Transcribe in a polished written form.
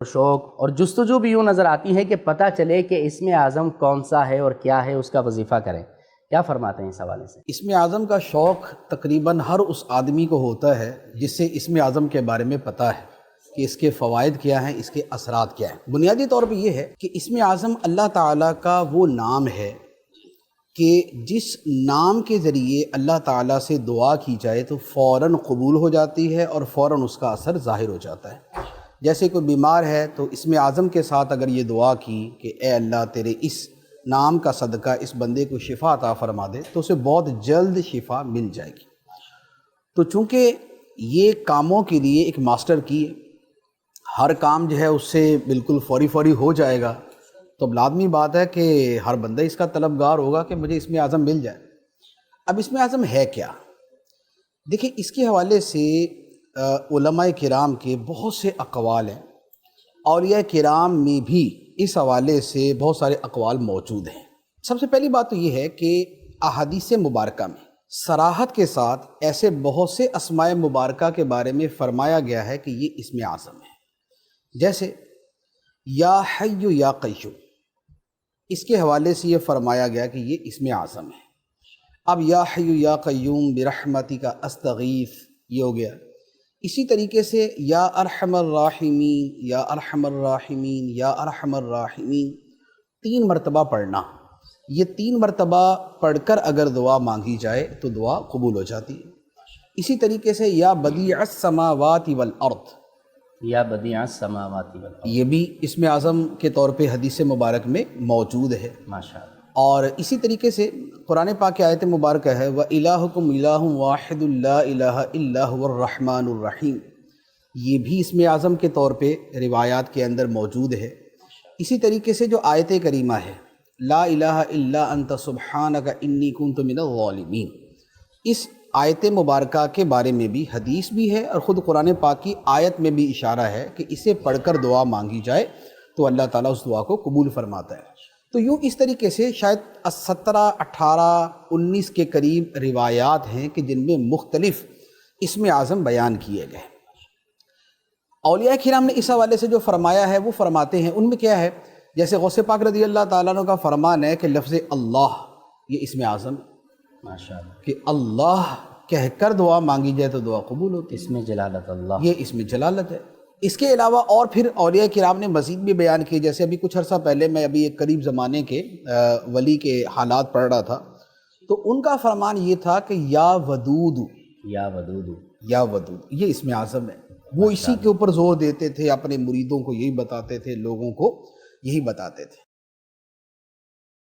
شوق اور جستجو بھی یوں نظر آتی ہے کہ پتہ چلے کہ اسم اعظم کون سا ہے اور کیا ہے، اس کا وظیفہ کریں. کیا فرماتے ہیں اس حوالے سے؟ اسم اعظم کا شوق تقریباً ہر اس آدمی کو ہوتا ہے جس سے اسم اعظم کے بارے میں پتہ ہے کہ اس کے فوائد کیا ہیں، اس کے اثرات کیا ہیں. بنیادی طور پہ یہ ہے کہ اسم اعظم اللہ تعالیٰ کا وہ نام ہے کہ جس نام کے ذریعے اللہ تعالیٰ سے دعا کی جائے تو فوراً قبول ہو جاتی ہے اور فوراً اس کا اثر ظاہر ہو جاتا ہے. جیسے کوئی بیمار ہے تو اسم اعظم کے ساتھ اگر یہ دعا کی کہ اے اللہ تیرے اس نام کا صدقہ اس بندے کو شفا عطا فرما دے، تو اسے بہت جلد شفا مل جائے گی. تو چونکہ یہ کاموں کے لیے ایک ماسٹر کی ہے، ہر کام جو ہے اس سے بالکل فوری ہو جائے گا، تو اب لازمی بات ہے کہ ہر بندہ اس کا طلبگار ہوگا کہ مجھے اسم اعظم مل جائے. اب اسم اعظم ہے کیا؟ دیکھیں، اس کے حوالے سے علماء کرام کے بہت سے اقوال ہیں. اولیاء کرام میں بھی اس حوالے سے بہت سارے اقوال موجود ہیں. سب سے پہلی بات تو یہ ہے کہ احادیث مبارکہ میں صراحت کے ساتھ ایسے بہت سے اسماء مبارکہ کے بارے میں فرمایا گیا ہے کہ یہ اسم اعظم ہے. جیسے یا حی یا قیوم، اس کے حوالے سے یہ فرمایا گیا کہ یہ اسم اعظم ہے. اب یا حی یا قیوم برحمتک استغیث یہ ہو گیا. اسی طریقے سے یا ارحم الراحمین یا ارحم الراحمین یا ارحم الراحمین 3 مرتبہ پڑھنا. یہ 3 مرتبہ پڑھ کر اگر دعا مانگی جائے تو دعا قبول ہو جاتی ہے. اسی طریقے سے یا بدیع السماوات والارض، یا بدیع السماوات والارض، یہ بھی اسم اعظم کے طور پہ حدیث مبارک میں موجود ہے. ماشاءاللہ. اور اسی طریقے سے قرآن پاک کی آیت مبارکہ ہے وَإِلَٰهُكُمْ إِلَٰهٌ وَاحِدٌ لَا إِلَٰهَ إِلَّا هُوَ الرَّحْمَٰنُ الرَّحِيمُ، یہ بھی اسم اعظم کے طور پہ روایات کے اندر موجود ہے. اسی طریقے سے جو آیت کریمہ ہے لا الہ الا انت سبحانک انی کنت من الظالمین، اس آیت مبارکہ کے بارے میں بھی حدیث بھی ہے اور خود قرآن پاک کی آیت میں بھی اشارہ ہے کہ اسے پڑھ کر دعا مانگی جائے تو اللہ تعالیٰ اس دعا کو قبول فرماتا ہے. تو یوں اس طریقے سے شاید 17 18 19 کے قریب روایات ہیں کہ جن میں مختلف اسم اعظم بیان کیے گئے. اولیاء کرام نے اس حوالے سے جو فرمایا ہے وہ فرماتے ہیں، ان میں کیا ہے، جیسے غوث پاک رضی اللہ تعالیٰ عنہ کا فرمان ہے کہ لفظ اللہ یہ اسم اعظم ماشاءاللہ، کہ اللہ کہہ کر دعا مانگی جائے تو دعا قبول ہوتی ہے. اسم جلالت اللہ، یہ اسم جلالت ہے. اس کے علاوہ اور پھر اولیاء کرام نے مزید بھی بیان کیے. جیسے ابھی کچھ عرصہ پہلے میں ابھی ایک قریب زمانے کے ولی کے حالات پڑھ رہا تھا، تو ان کا فرمان یہ تھا کہ یا ودود، یا ودود، یا ودود یہ اسم اعظم ہے. وہ اسی کے اوپر زور دیتے تھے، اپنے مریدوں کو یہی بتاتے تھے، لوگوں کو یہی بتاتے تھے.